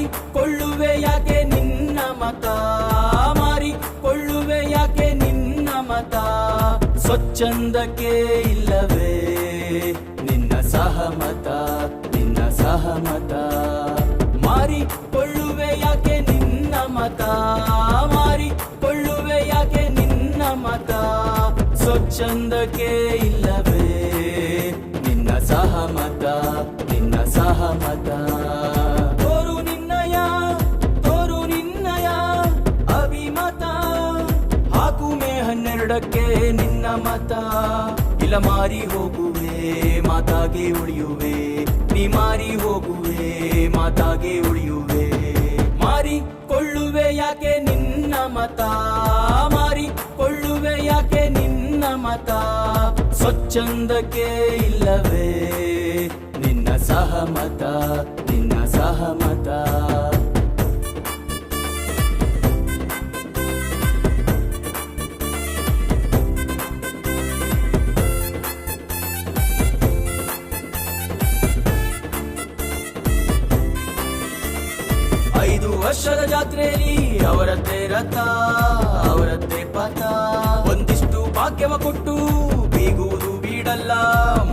ಮಾರಿಕೊಳ್ಳುವೆ ಯಾಕೆ ನಿನ್ನ ಮತ, ಮಾರಿಕೊಳ್ಳುವೆ ಯಾಕೆ ನಿನ್ನ ಮತ, ಸ್ವಚ್ಛಂದಕ್ಕೆ ಇಲ್ಲವೇ ನಿನ್ನ ಸಹಮತ, ನಿನ್ನ ಸಹಮತ. ಮಾರಿಕೊಳ್ಳುವೆ ಯಾಕೆ ನಿನ್ನ ಮತ, ಮಾರಿಕೊಳ್ಳುವೆ ಯಾಕೆ ನಿನ್ನ ಮತ, ಸ್ವಚ್ಛಂದಕ್ಕೆ ಇಲ್ಲವೇ ನಿನ್ನ ಸಹಮತ, ನಿನ್ನ ಸಹಮತ. ತೋರು ನಿನ್ನಯ ಅಭಿಮತ, ಹಾಕು ಮೇ 12ಕ್ಕೆ ನಿನ್ನ ಮತ. ಇಲ್ಲ ಮಾರಿ ಹೋಗುವೆ ಮಾತಾಗೆ ಉಳಿಯುವೆ, ನೀ ಮಾರಿ ಹೋಗುವೆ ಮಾತಾಗೆ ಉಳಿಯುವೆ. ಮಾರಿಕೊಳ್ಳುವೆ ಯಾಕೆ ನಿನ್ನ ಮತ, ಮಾರಿಕೊಳ್ಳುವೆ ಯಾಕೆ ನಿನ್ನ ಮತ, ಸ್ವಚ್ಛಂದಕ್ಕೆ ಇಲ್ಲವೇ ನಿನ್ನ ಸಹಮತ, ನಿನ್ನ ಸಹಮತ. 5 ವರ್ಷದ ಜಾತ್ರೆಯಲ್ಲಿ ಅವರದ್ದೇ ರಥ, ಅವರದ್ದೇ ಪಥ. ಒಂದಿಷ್ಟು ಭಾಗ್ಯವ ಕೊಟ್ಟು ಬೀಗುವುದು ಬೀಡಲ್ಲ,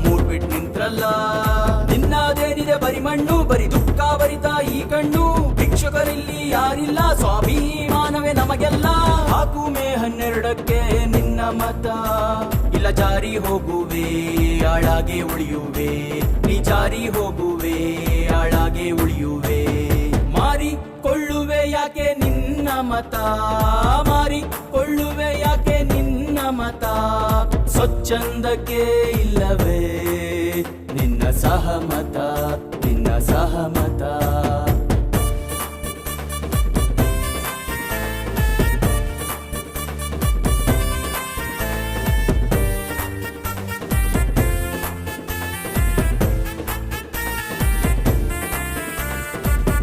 ಮೂಡ್ಬಿಟ್ ನಿಂತ್ರಲ್ಲ. ನಿನ್ನದೇನಿದೆ ಬರಿ ಮಣ್ಣು, ಬರಿ ದುಃಖ ಬರಿತ ಈ ಕಣ್ಣು. ಭಿಕ್ಷುಕರಲ್ಲಿ ಯಾರಿಲ್ಲ, ಸ್ವಾಭಿಮಾನವೇ ನಮಗೆಲ್ಲ. ಹಾಕು ಮೇ 12ಕ್ಕೆ ನಿನ್ನ ಮತ. ಇಲ್ಲ ಜಾರಿ ಹೋಗುವೆ ಆಳಾಗೆ ಉಳಿಯುವೆ, ನೀ ಜಾರಿ ಹೋಗುವೆ ಆಳಾಗೆ ಉಳಿಯುವೆ. ಮಾರಿಕೊಳ್ಳುವೆ ಯಾಕೆ ನಿನ್ನ ಮತ, ಮಾರಿಕೊಳ್ಳುವೆ ಯಾಕೆ ನಿನ್ನ ಮತ, ಸ್ವಚ್ಛಂದಕ್ಕೆ ಇಲ್ಲವೇ ನಿನ್ನ ಸಹಮತ, ನಿನ್ನ ಸಹಮತ.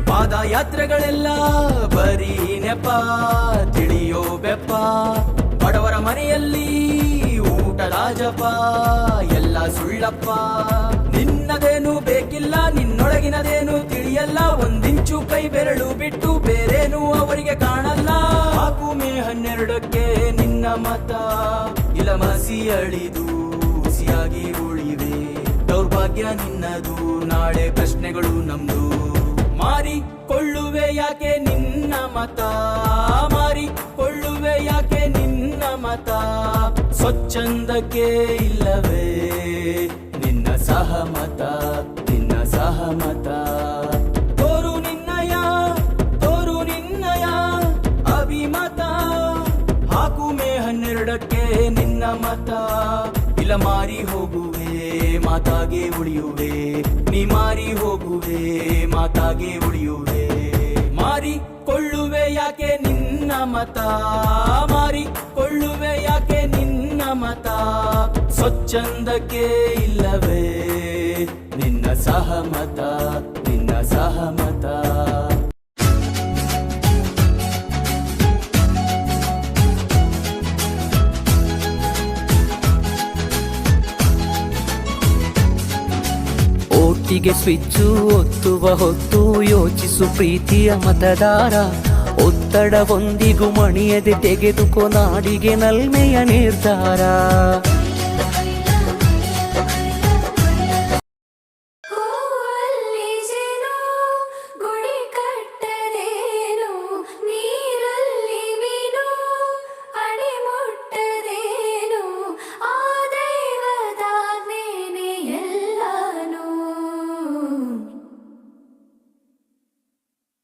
ಪಾದಯಾತ್ರೆಗಳೆಲ್ಲ ಬರೀ ನೆಪ, ತಿಳಿಯೋ ಬೆಪ್ಪ. ಬಡವರ ಮನೆಯಲ್ಲಿ ಊಟದ ಜಪ, ಎಲ್ಲ ಸುಳ್ಳಪ್ಪ. ನಿನ್ನದೇನು ಬೇಕಿಲ್ಲ, ನಿನ್ನೊಳಗಿನದೇನು ತಿಳಿಯಲ್ಲ. ಒಂದಿಂಚು ಕೈ ಬೆರಳು ಬಿಟ್ಟು ಬೇರೇನು ಅವರಿಗೆ ಕಾಣಲ್ಲ. ಹಾಕು ಮೇ 12ಕ್ಕೆ ನಿನ್ನ ಮತ. ಇಲ್ಲ ಮಸಿ ಅಳಿದು ಹುಸಿಯಾಗಿ ಉಳಿವೆ, ದೌರ್ಭಾಗ್ಯ ನಿನ್ನದು, ನಾಳೆ ಪ್ರಶ್ನೆಗಳು ನಮ್ದು. ಮಾರಿಕೊಳ್ಳುವೆ ಯಾಕೆ ನಿನ್ನ ಮತ, ಮಾರಿಕೊಳ್ಳುವೆ ಯಾಕೆ ನಿನ್ನ ಮತ, ಸ್ವಚ್ಛಂದಕ್ಕೆ ಇಲ್ಲವೇ ನಿನ್ನ ಸಹಮತ, ನಿನ್ನ ಸಹಮತ. ತೋರು ನಿನ್ನಯ ಅಭಿಮತ. ಹಾಕು ಮೇ 12ಕ್ಕೆ ನಿನ್ನ ಮತ. ಇಲ್ಲ ಮಾರಿ ಹೋಗುವೆ ಮಾತಾಗೆ ಉಳಿಯುವೆ, ನೀ ಮಾರಿ ಹೋಗುವೆ ಮಾತಾಗೆ ಉಳಿಯುವೆ. ಮಾರಿಕೊಳ್ಳುವೆ ಯಾಕೆ ನಿನ್ನ ಮತ, ಮಾರಿಕೊಳ್ಳುವೆ ಯಾಕೆ ನಿನ್ನ ಮತ, ಸ್ವಚ್ಛಂದಕ್ಕೆ ಇಲ್ಲವೇ ನಿನ್ನ ಸಹಮತ, ನಿನ್ನ ಸಹಮತ. ಒಟ್ಟಿಗೆ ಸ್ವಿಚ್ಚು ಒತ್ತುವ ಹೊತ್ತು ಯೋಚಿಸು ಪ್ರೀತಿಯ ಮತದಾರ. ಒತ್ತಡ ಹೊಂದಿಗೂ ಮಣಿಯದೆ ತೆಗೆದುಕೊ ನಾಡಿಗೆ ನಲ್ಮೆಯ ನಿರ್ಧಾರ.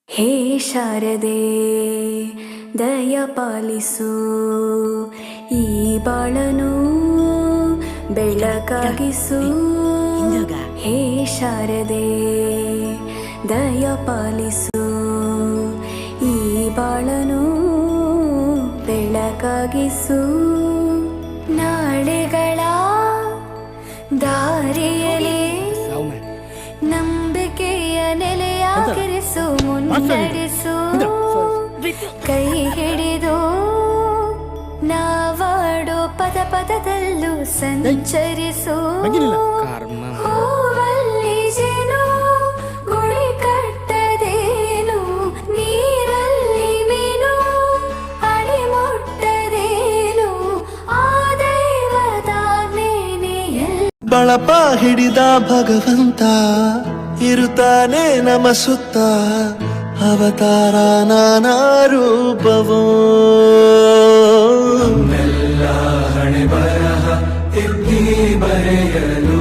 ಹೇ ಶಾರದೆ ದಯ ಪಾಲಿಸು, ಈ ಬಾಳನು ಬೆಳಕಾಗಿಸು. ಹೇ ಶಾರದೆ ದಯ ಪಾಲಿಸು, ಈ ಬಾಳನು ಬೆಳಕಾಗಿಸು. ನಾಳೆಗಳ ದಾರಿಯಲ್ಲಿ ನಂಬಿಕೆಯ ನೆಲೆಯಾಗಿರಿಸು, ಮುನ್ನಡೆಸು. ಕೈ ಹಿಡಿದು ನಾವಾಡೋ ಪದ ಪದದಲ್ಲೂ ಸಂಚರಿಸು. ಹೂವಲ್ಲಿ ಜೇನು ಗುಡಿ ಕಟ್ಟದೇನು, ಬಳಪ ಹಿಡಿದ ಭಗವಂತ ಇರುತ್ತಾನೆ ನಮ ಸುತ್ತ ಅವತಾರ ನಾನಾ ರೂಪವೋ ಹಣೆ ಬರಹ ತಿದ್ದಿ ಬರೆಯಲು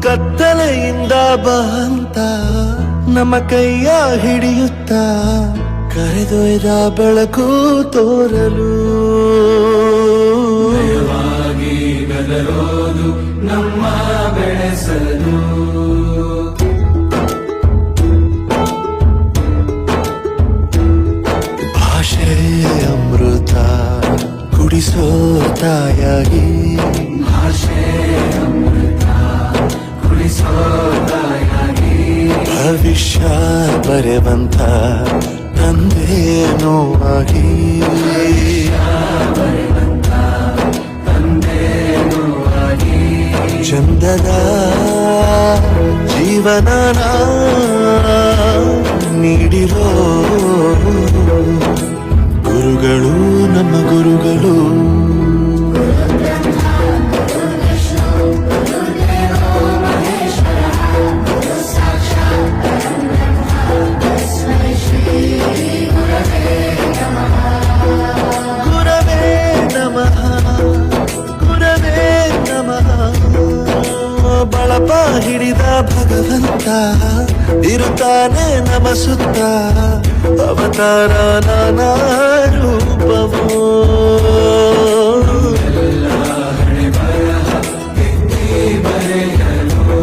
ಕತ್ತಲೆಯಿಂದ ಬಂತ ನಮ್ಮ ಕೈಯ ಹಿಡಿಯುತ್ತ ಕರೆದೊಯ್ದ ಬೆಳಕು ತೋರಲು ಭಯವಾಗಿ ಗದರೋದು ನಮ್ಮ ಬೆಳೆಸಲು ಭಾಷೆ ಅಮೃತ ಕುಡಿಸೋ ತಾಯಾಗಿ ಭಾಷೆ ಅಮೃತ ಕುಡಿಸೋ ತಾಯಾಗಿ ಭವಿಷ್ಯ ಬರೆವಂತ ತಂದೇನೋ ಆಗಿ ಚಂದದ ಜೀವನನ ನೀಡಿರೋ ಗುರುಗಳು ನಮ್ಮ ಗುರುಗಳು ಗುರವೇ ನಮಃ ಗುರವೇ ನಮಃ ಬಳಪ ಹಿಡಿದ ಭಗವಂತ ಇರುತ್ತಾನೆ ನಮ ಸುತ್ತ ಅವತಾರ ನಾನಾ ರೂಪವೋ ಹಣೆ ಬರಹ ತಿದ್ದಿ ಬರೆಯಲು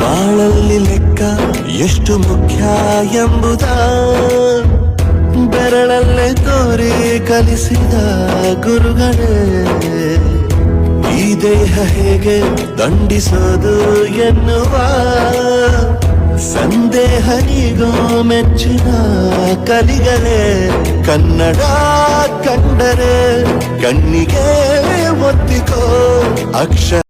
ಬಾಳಲ್ಲಿ ಲೆಕ್ಕ ಎಷ್ಟು ಮುಖ್ಯ ಎಂಬುದ ಬೆರಳಲ್ಲೇ ತೋರಿ ಕಲಿಸಿದ ಗುರುಗಳೇ ಈ ದೇಹ ಹೇಗೆ ದಂಡಿಸೋದು ಎನ್ನುವ ಸಂದೇಹನಿಗೂ ಮೆಚ್ಚಿನ ಕಲಿಗಳೇ ಕನ್ನಡ ಕಂಡರೆ ಕಣ್ಣಿಗೆ ಒತ್ತಿಕೋ ಅಕ್ಷರ